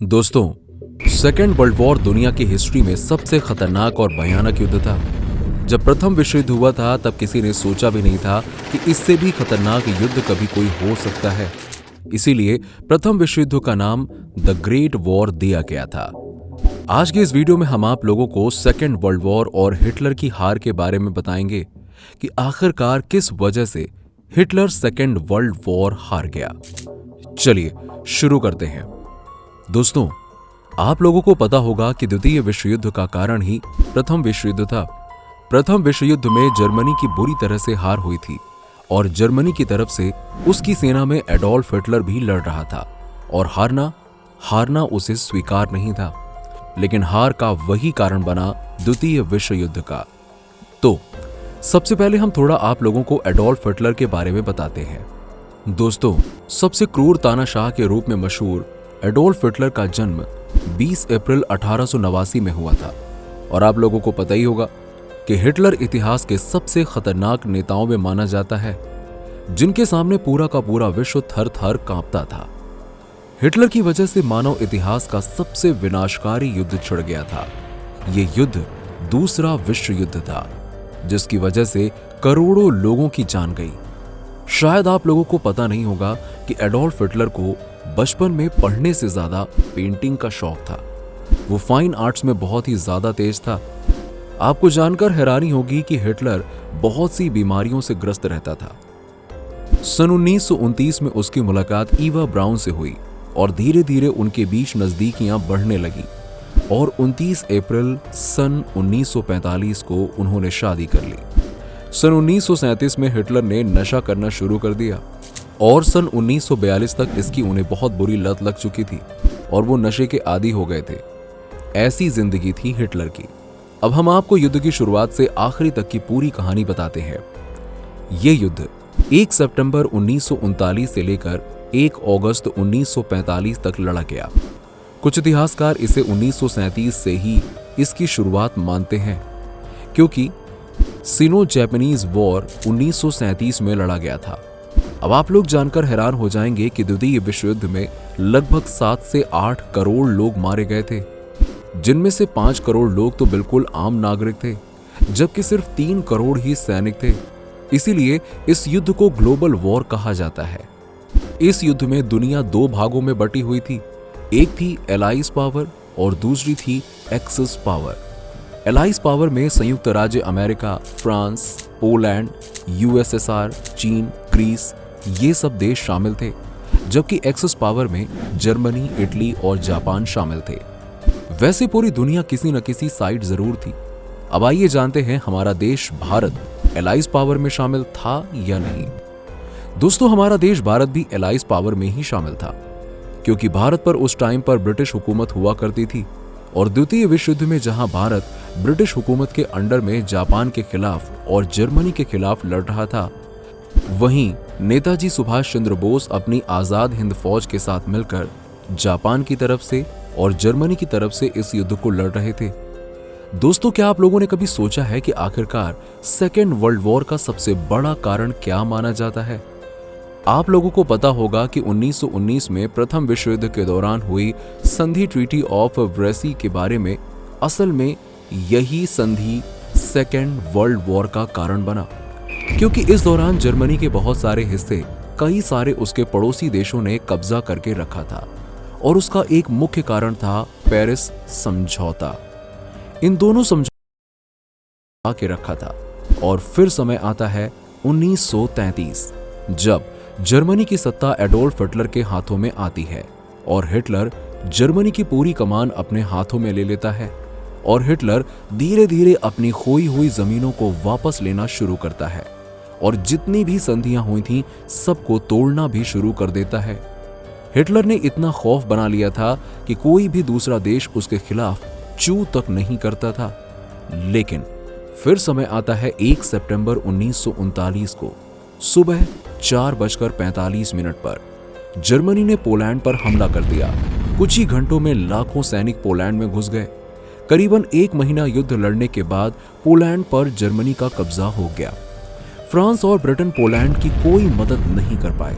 दोस्तों, second world war दुनिया की हिस्ट्री में सबसे खतरनाक और भयानक युद्ध था। जब प्रथम विश्व युद्ध हुआ था तब किसी ने सोचा भी नहीं था कि इससे भी खतरनाक युद्ध कभी कोई हो सकता है। इसीलिए प्रथम विश्व युद्ध का नाम द ग्रेट वॉर दिया गया था। आज के इस वीडियो में हम आप लोगों को सेकेंड वर्ल्ड वॉर और हिटलर की हार के बारे में बताएंगे कि आखिरकार किस वजह से हिटलर सेकेंड वर्ल्ड वॉर हार गया। चलिए शुरू करते हैं। दोस्तों, आप लोगों को पता होगा कि द्वितीय विश्व युद्ध का कारण ही प्रथम विश्व युद्ध था। प्रथम विश्व युद्ध में जर्मनी की बुरी तरह से हार हुई थी और जर्मनी की तरफ से उसकी सेना में एडोल्फ हिटलर भी लड़ रहा था और हारना उसे स्वीकार नहीं था। लेकिन हार का वही कारण बना द्वितीय विश्व युद्ध का। तो सबसे पहले हम थोड़ा आप लोगों को एडोल्फ हिटलर के बारे में बताते हैं। दोस्तों, सबसे क्रूर तानाशाह के रूप में मशहूर एडोल्फ हिटलर का जन्म 20 अप्रैल 1889 में हुआ था और आप लोगों को पता ही होगा कि हिटलर इतिहास के सबसे खतरनाक नेताओं में माना जाता है, जिनके सामने पूरा का पूरा विश्व थर थर कांपता था। हिटलर की वजह से मानव इतिहास का सबसे विनाशकारी युद्ध छिड़ गया था। यह युद्ध दूसरा विश्व युद्ध था, जिसकी वजह से करोड़ों लोगों की जान गई। शायद आप लोगों को पता नहीं होगा कि एडोल्फ हिटलर को बचपन में पढ़ने से ज्यादा पेंटिंग का शौक था। वो फाइन आर्ट्स में बहुत ही ज्यादा तेज था। आपको जानकर हैरानी होगी कि हिटलर बहुत सी बीमारियों से ग्रस्त रहता था। सन 1929 में उसकी मुलाकात ईवा ब्राउन से हुई और धीरे धीरे उनके बीच नजदीकियां बढ़ने लगी और 29 अप्रैल सन 1945 को उन्होंने शादी कर ली। सन 1937 में हिटलर ने नशा करना शुरू कर दिया और सन 1942 तक इसकी उन्हें बहुत बुरी लत लग चुकी थी और वो नशे के आदी हो गए थे। ऐसी जिंदगी थी हिटलर की। अब हम आपको युद्ध की शुरुआत से आखिरी तक की पूरी कहानी बताते हैं। ये युद्ध 1 सितंबर 1939 से लेकर 1 अगस्त 1945 तक लड़ा गया। कुछ इतिहासकार इसे 1937 से ही इसकी शुरुआत मानते हैं, क्योंकि सिनो जापानीज वॉर 1937 में लड़ा गया था। अब आप लोग जानकर हैरान हो जाएंगे कि द्वितीय विश्व युद्ध में लगभग 7 से 8 करोड़ लोग मारे गए थे, जिनमें से 5 करोड़ लोग तो बिल्कुल आम नागरिक थे, जबकि सिर्फ 3 करोड़ ही सैनिक थे। इसीलिए इस युद्ध को ग्लोबल वॉर कहा जाता है। इस युद्ध में दुनिया 2 भागों में बटी हुई थी। एक थी एलाइज पावर और दूसरी थी एक्सिस पावर। एलाइज पावर में संयुक्त राज्य अमेरिका, फ्रांस, पोलैंड, यूएसएसआर, चीन, ग्रीस, ये सब देश शामिल थे, जबकि एक्सिस पावर में जर्मनी, इटली और जापान शामिल थे। वैसे पूरी दुनिया किसी न किसी साइड जरूर थी। अब आइए जानते हैं हमारा देश भारत एलाइज पावर में शामिल था या नहीं। दोस्तों, हमारा देश भारत भी एलाइज पावर में ही शामिल था, क्योंकि भारत पर उस टाइम पर ब्रिटिश हुकूमत हुआ करती थी और द्वितीय विश्व युद्ध में जहां भारत ब्रिटिश हुकूमत के अंडर में जापान के खिलाफ और जर्मनी के खिलाफ लड़ रहा था, वहीं नेताजी सुभाष चंद्र बोस अपनी आजाद हिंद फौज के साथ मिलकर जापान की तरफ से और जर्मनी की तरफ से इस युद्ध को लड़ रहे थे। दोस्तों, क्या आप लोगों ने कभी सोचा है कि आखिरकार सेकेंड वर्ल्ड वॉर का सबसे बड़ा कारण क्या माना जाता है? आप लोगों को पता होगा कि 1919 में प्रथम विश्व युद्ध के दौरान हुई संधि ट्रीटी ऑफ ब्रेसी के बारे में असल में यही संधि सेकेंड वर्ल्ड वॉर का कारण बना, क्योंकि इस दौरान जर्मनी के बहुत सारे हिस्से कई सारे उसके पड़ोसी देशों ने कब्जा करके रखा था और उसका एक मुख्य कारण था पेरिस समझौता। इन दोनों समझौता के रखा था और फिर समय आता है 1933, जब जर्मनी की सत्ता एडोल्फ हिटलर के हाथों में आती है और हिटलर जर्मनी की पूरी कमान अपने हाथों में ले लेता है और हिटलर धीरे धीरे अपनी खोई हुई जमीनों को वापस लेना शुरू करता है और जितनी भी संधियां हुई थीं सबको तोड़ना भी शुरू कर देता है। हिटलर ने इतना खौफ बना लिया था कि कोई भी दूसरा देश उसके खिलाफ चू तक नहीं करता था। लेकिन फिर समय आता है 1 सितंबर 1939 को सुबह 4:45 पर जर्मनी ने पोलैंड पर हमला कर दिया। कुछ ही घंटों में लाखों सैनिक पोलैंड में घुस गए। करीबन 1 महीना युद्ध लड़ने के बाद पोलैंड पर जर्मनी का कब्जा हो गया। फ्रांस और ब्रिटेन पोलैंड की कोई मदद नहीं कर पाए।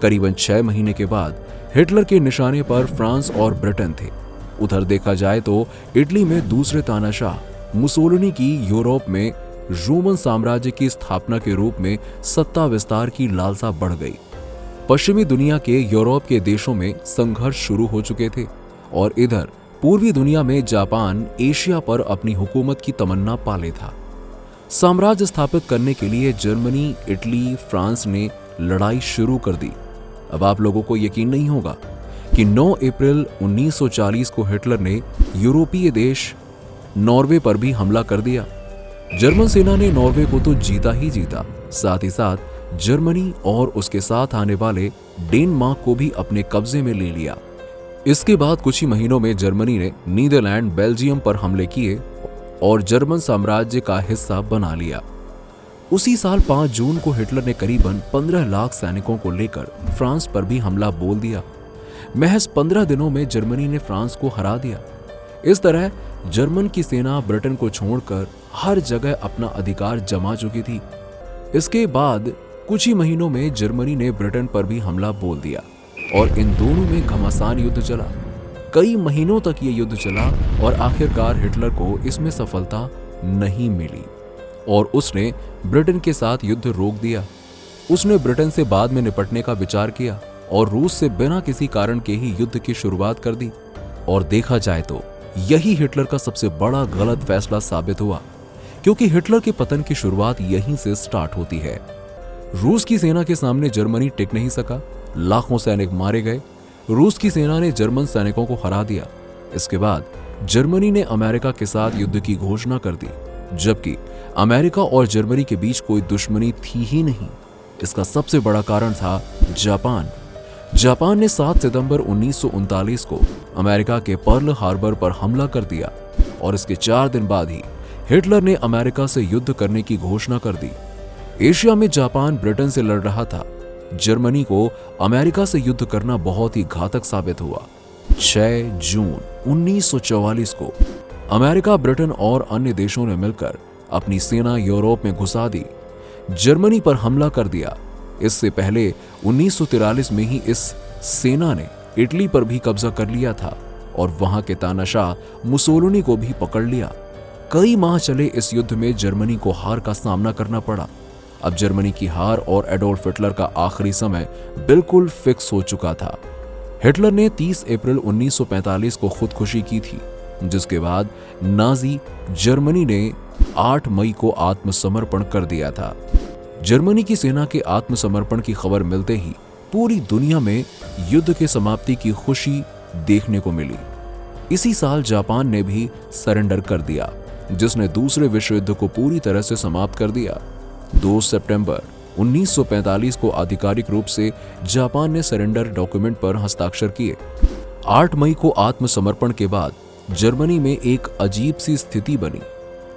करीबन 6 महीने के बाद हिटलर के निशाने पर फ्रांस और ब्रिटेन थे। उधर देखा जाए तो इटली में दूसरे तानाशाह मुसोलिनी की यूरोप में रोमन साम्राज्य की स्थापना के रूप में सत्ता विस्तार की लालसा बढ़ गई। पश्चिमी दुनिया के यूरोप के देशों में संघर्ष शुरू हो चुके थे और इधर पूर्वी दुनिया में जापान एशिया पर अपनी हुकूमत की तमन्ना पाले था। साम्राज्य स्थापित करने के लिए जर्मनी, इटली, फ्रांस ने लड़ाई शुरू कर दी। अब आप लोगों को यकीन नहीं होगा कि 9 अप्रैल 1940 को हिटलर ने यूरोपीय देश नॉर्वे पर भी हमला कर दिया। जर्मन सेना ने नॉर्वे को तो जीता ही जीता, साथ ही साथ जर्मनी और उसके साथ आने वाले डेनमार्क को भी अपने कब्जे में ले लिया। इसके बाद कुछ ही महीनों में जर्मनी ने नीदरलैंड, बेल्जियम पर हमले किए और जर्मन साम्राज्य का हिस्सा बना लिया। उसी साल 5 जून को हिटलर ने करीबन 15 लाख सैनिकों को लेकर फ्रांस पर भी हमला बोल दिया। महज 15 दिनों में जर्मनी ने फ्रांस को हरा दिया। इस तरह जर्मन की सेना ब्रिटेन को छोड़कर हर जगह अपना अधिकार जमा चुकी थी। इसके बाद कुछ ही महीनों में जर्मनी ने ब्रिटेन पर भी हमला बोल दिया और इन दोनों में घमासान युद्ध चला। कई महीनों तक ये युद्ध चला और आखिरकार हिटलर को इसमें सफलता नहीं मिली और उसने ब्रिटेन के साथ युद्ध रोक दिया। उसने ब्रिटेन से बाद में निपटने का विचार किया और रूस से बिना किसी कारण के ही युद्ध की शुरुआत कर दी। और देखा जाए तो यही हिटलर का सबसे बड़ा गलत फैसला साबित हुआ, क्योंकि हिटलर के पतन की शुरुआत यहीं से स्टार्ट होती है। रूस की सेना के सामने जर्मनी टिक नहीं सका, लाखों सैनिक मारे गए। रूस की सेना ने जर्मन सैनिकों को हरा दिया। इसके बाद जर्मनी ने अमेरिका के साथ युद्ध की घोषणा कर दी, जबकि अमेरिका और जर्मनी के बीच कोई दुश्मनी थी ही नहीं। इसका सबसे बड़ा कारण था जापान। जापान ने 7 सितंबर 1939 को अमेरिका के पर्ल हार्बर पर हमला कर दिया और इसके 4 दिन बाद ही हिटलर ने अमेरिका से युद्ध करने की घोषणा कर दी। एशिया में जापान ब्रिटेन से लड़ रहा था। जर्मनी को अमेरिका से युद्ध करना बहुत ही घातक साबित हुआ। 6 जून 1944 को अमेरिका, ब्रिटेन और अन्य देशों ने मिलकर अपनी सेना यूरोप में घुसा दी, जर्मनी पर हमला कर दिया। इससे पहले 1943 में ही इस सेना ने इटली पर भी कब्जा कर लिया था और वहां के तानाशाह मुसोलिनी को भी पकड़ लिया। कई माह चले इस युद्ध में जर्मनी को हार का सामना करना पड़ा। अब जर्मनी की हार और एडोल्फ हिटलर का आखिरी समय बिल्कुल फिक्स हो चुका था। हिटलर ने 30 अप्रैल 1945 को खुदकुशी की थी, जिसके बाद नाजी जर्मनी ने 8 मई को आत्मसमर्पण कर दिया था। जर्मनी की सेना के आत्मसमर्पण की खबर मिलते ही पूरी दुनिया में युद्ध के समाप्ति की खुशी देखने को मिली। इसी साल जापान ने भी सरेंडर कर दिया, जिसने दूसरे विश्व युद्ध को पूरी तरह से समाप्त कर दिया। 2 सितंबर 1945 को आधिकारिक रूप से जापान ने सरेंडर डॉक्यूमेंट पर हस्ताक्षर किए। 8 मई को आत्मसमर्पण के बाद जर्मनी में एक अजीब सी स्थिति बनी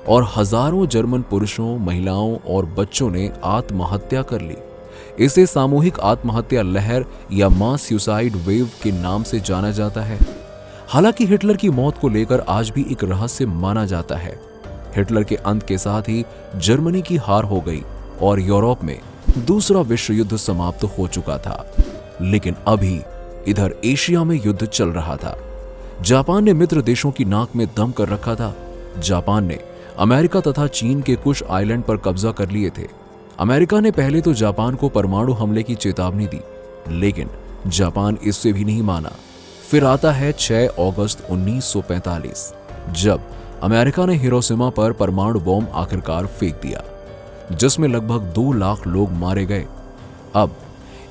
और हजारों जर्मन पुरुषों, महिलाओं और बच्चों ने आत्महत्या कर ली। इसे सामूहिक आत्महत्या लहर या मास सुसाइड वेव के नाम से जाना जाता है। हालांकि हिटलर की मौत को लेकर आज भी एक रहस्य माना जाता है। हिटलर के अंत के साथ ही जर्मनी की हार हो गई और यूरोप में दूसरा विश्व युद्ध समाप्त हो चुका था। लेकिन अभी इधर एशिया में युद्ध चल रहा था। जापान ने मित्र देशों की नाक में दम कर रखा था। जापान ने अमेरिका तथा चीन के कुछ आइलैंड पर कब्जा कर लिए थे। अमेरिका ने पहले तो जापान को परमाणु हमले की चेतावनी दी, लेकिन जापान इससे भी नहीं माना। फिर आता है 6 अगस्त 1945, जब अमेरिका ने हिरोशिमा पर परमाणु बम आखिरकार फेंक दिया, जिसमें लगभग 2 लाख लोग मारे गए। अब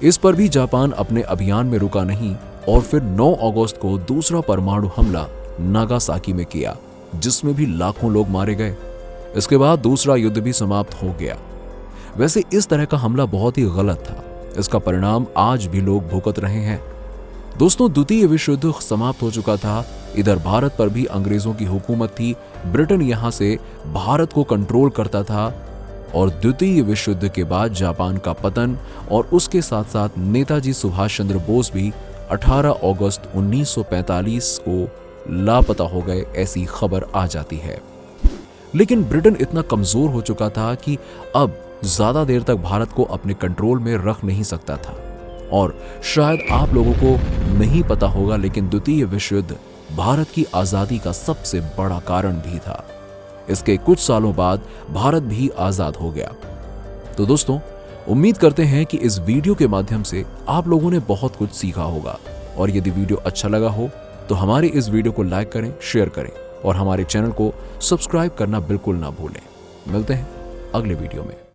इस पर भी जापान अपने अभियान में रुका नहीं और फिर 9 अगस्त को दूसरा परमाणु हमला नागासाकी में किया, जिसमें भी लाखों लोग मारे गए। इसके बाद दूसरा युद्ध भी समाप्त हो गया। वैसे इस तरह का हमला बहुत ही गलत था। इसका परिणाम आज भी लोग भुगत रहे हैं। दोस्तों, द्वितीय विश्व युद्ध समाप्त हो चुका था। इधर भारत पर भी अंग्रेजों की हुकूमत थी। ब्रिटेन यहां से भारत को कंट्रोल करता था और द्वितीय विश्व युद्ध के बाद जापान का पतन और उसके साथ साथ नेताजी सुभाष चंद्र बोस भी 18 अगस्त 1945 को लापता हो गए, ऐसी खबर आ जाती है। लेकिन ब्रिटेन इतना कमजोर हो चुका था कि अब ज्यादा देर तक भारत को अपने कंट्रोल में रख नहीं सकता था और शायद आप लोगों को नहीं पता होगा, लेकिन द्वितीय विश्व युद्ध भारत की आजादी का सबसे बड़ा कारण भी था। इसके कुछ सालों बाद भारत भी आजाद हो गया। तो दोस्तों, उम्मीद करते हैं कि इस वीडियो के माध्यम से आप लोगों ने बहुत कुछ सीखा होगा। और यदि वीडियो अच्छा लगा हो तो हमारे इस वीडियो को लाइक करें, शेयर करें और हमारे चैनल को सब्सक्राइब करना बिल्कुल ना भूलें। मिलते हैं अगले वीडियो में।